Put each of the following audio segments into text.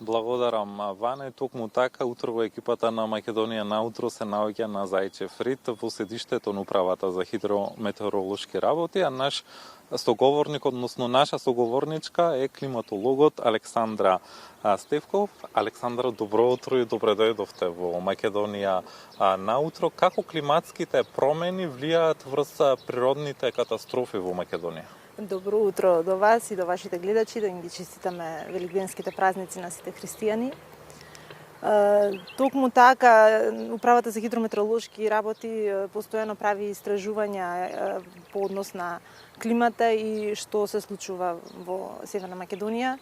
Благодарам, Ване. Токму така, утро во екипата на Македонија наутро се наоѓа на Зајчев рид во седиштето на управата за хидрометеоролошки работи, а наш соговорник, односно наша соговорничка е климатологот Александра Стевков. Александра, добро утро и добре дојдовте во Македонија наутро. Како климатските промени влијаат врз природните катастрофи во Македонија? Добро утро до вас и до вашите гледачи, да им ги честитаме великденските празници на сите христијани. Токму така, управата за хидрометеоролошки работи постојано прави истражувања по однос на климата и што се случува во Северна Македонија.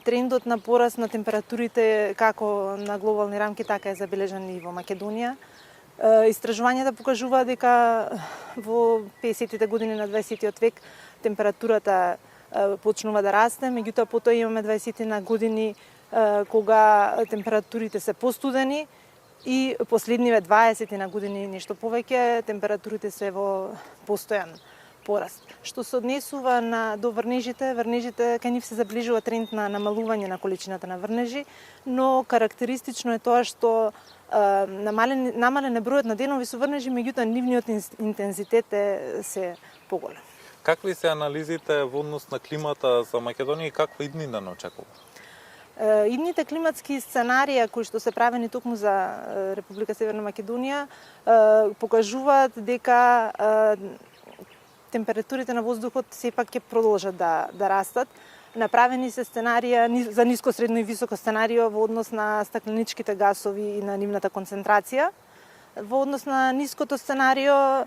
Трендот на пораст на температурите како на глобални рамки, така е забележан и во Македонија. Истражувањата покажуваат дека во 50-тите години на 20-тиот век температурата почнува да расте, меѓутоа потоа имаме 20-ти на години кога температурите се постудени и последниве 20 на години нешто повеќе температурите се во постојан пораст. Што се однесува до врнежите кај нив се заближува тренд на намалување на количината на врнежи, но карактеристично е тоа што намален е бројот на денови со врнежи, меѓутоа нивниот интензитет е се поголем. Какви се анализите во однос на климата за Македонија и каква иднина не очекува? Идните климатски сценарија кои што се правени токму за Република Северна Македонија покажуваат дека температурите на воздухот сепак ќе продолжат да растат. Направени се сценарија за ниско, средно и високо сценарио во однос на стакленичките гасови и на нивната концентрација. Во однос на ниското сценарио,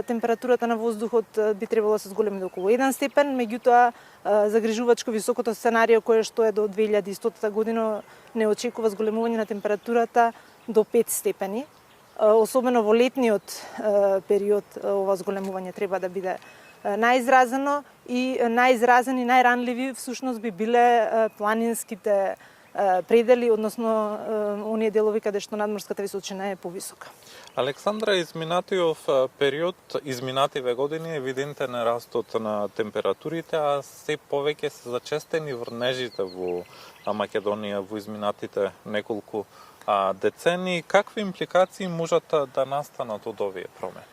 температурата на воздухот би требало да се зголеми до околу 1 степен, меѓутоа загрижувачко високото сценарио кое што е до 2100 година не очекува зголемување на температурата до 5 степени. Особено во летниот период ова зголемување треба да биде најизразено и најизразени, најранливи всушност би биле планинските предели, односно оние делови каде што надморската височина е повисока. Александра, изминативе години евидентен е растот на температурите, а се повеќе се зачестени врнежите во Македонија во изминатите неколку децени. Какви импликации можат да настанат од овие промени?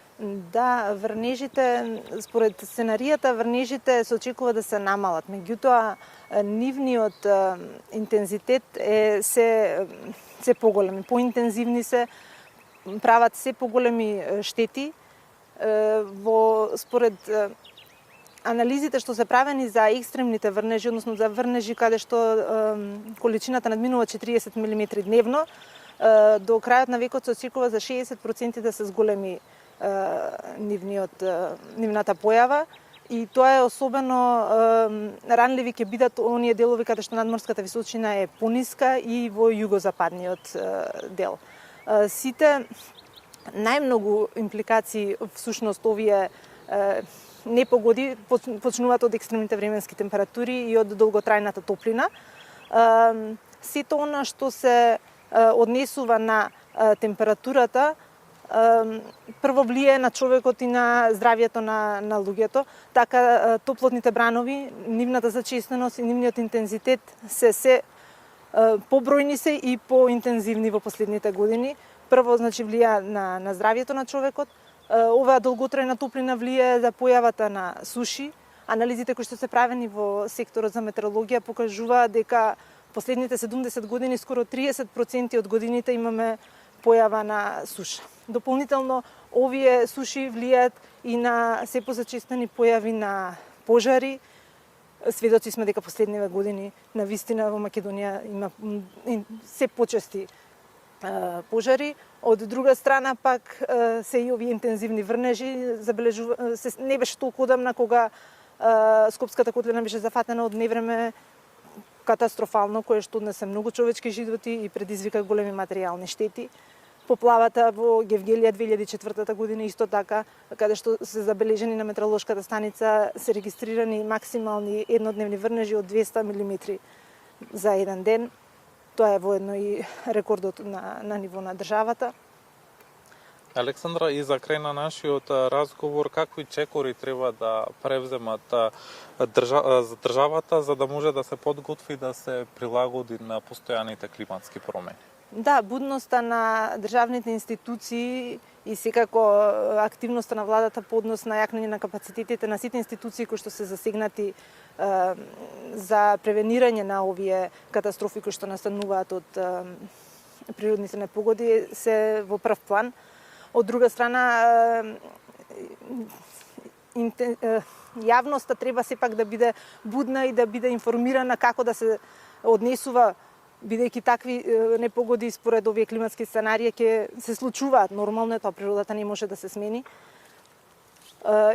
Да, врнежите, според сценаријата, врнежите се очекува да се намалат. Меѓутоа, нивниот интензитет е се поголеми, поинтензивни се, прават се поголеми штети. Според анализите што се правени за екстремните врнежи, односно за врнежи каде што количината надминува 40 мм дневно, до крајот на векот се очекува за 60% да се зголеми нивната појава, и тоа е особено ранливи ќе бидат оние делови каде што надморската височина е пониска и во југозападниот дел. Сите најмногу импликации всушност овие непогоди почнуваат од екстремните временски температури и од долготрајната топлина. Сето она што се однесува на температурата прво влијае на човекот и на здравјето на луѓето. Така топлотните бранови, нивната зачестеност и нивниот интензитет се побројни се и поинтензивни во последните години. Прво, значи, влијае на здравјето на човекот. Оваа долготрајна топлина влијае за појавата на суши. Анализите кои што се правени во секторот за метеорологија покажуваат дека последните 70 години скоро 30% од годините имаме појава на суша. Дополнително, овие суши влијаат и на се позачестени појави на пожари. Сведоци сме дека последниве години на вистина во Македонија има се почести пожари. Од друга страна пак се и овие интензивни врнежи не беше толку одамна кога Скопската котлина беше зафатена од невреме катастрофално, кое што однесе многу човечки животи и предизвика големи материјални штети. Поплавата во Гевгелија 2004 година исто така, каде што се забележени на метеоролошката станица, се регистрирани максимални еднодневни врнежи од 200 мм за еден ден. Тоа е воедно и рекордот на ниво на државата. Александра, и за крај на нашиот разговор, какви чекори треба да превземат државата за да може да се подготви да се прилагоди на постојаните климатски промени? Да, будноста на државните институции и секако активноста на владата по однос на јакнење на капацитетите на сите институции кои што се засегнати за превенирање на овие катастрофи кои што настануваат од природните непогоди се во прв план. Од друга страна, јавноста треба сепак да биде будна и да биде информирана како да се однесува, бидејќи такви непогоди според овие климатски сценарии ќе се случуваат. Нормално е тоа, природата не може да се смени.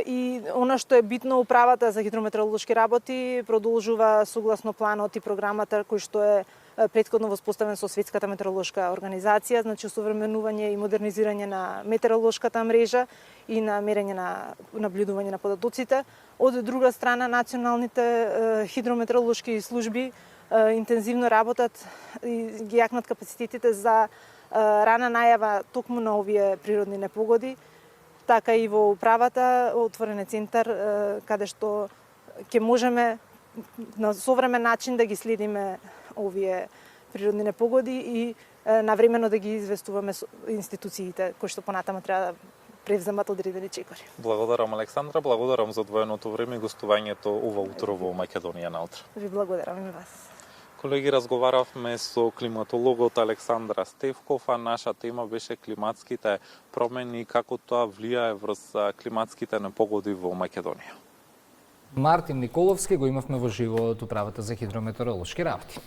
И она што е битно, управата за хидрометеоролошки работи продолжува согласно планот и програмата кој што е претходно воспоставен со Светската метеоролошка организација, значи осовременување и модернизирање на метеоролошката мрежа и на мерење на наблюдување на податоците. Од друга страна, националните хидрометеоролошки служби интензивно работат и ги јакнат капацитетите за рана најава токму на овие природни непогоди. Така и во управата отворен е центар каде што ќе можеме на современ начин да ги следиме овие природни непогоди и навремено да ги известуваме институциите кои што понатаму треба да превземат одредени чекори. Благодарам, Александра, благодарам за одвоеното време и гостувањето ова утро во Македонија на утро. Ви благодарам и вас. Колеги, разговаравме со климатологот Александра Стевков, а наша тема беше климатските промени и како тоа влијае врз климатските непогоди во Македонија. Мартин Николовски го имавме во живо од Управата за хидрометеоролошки работи.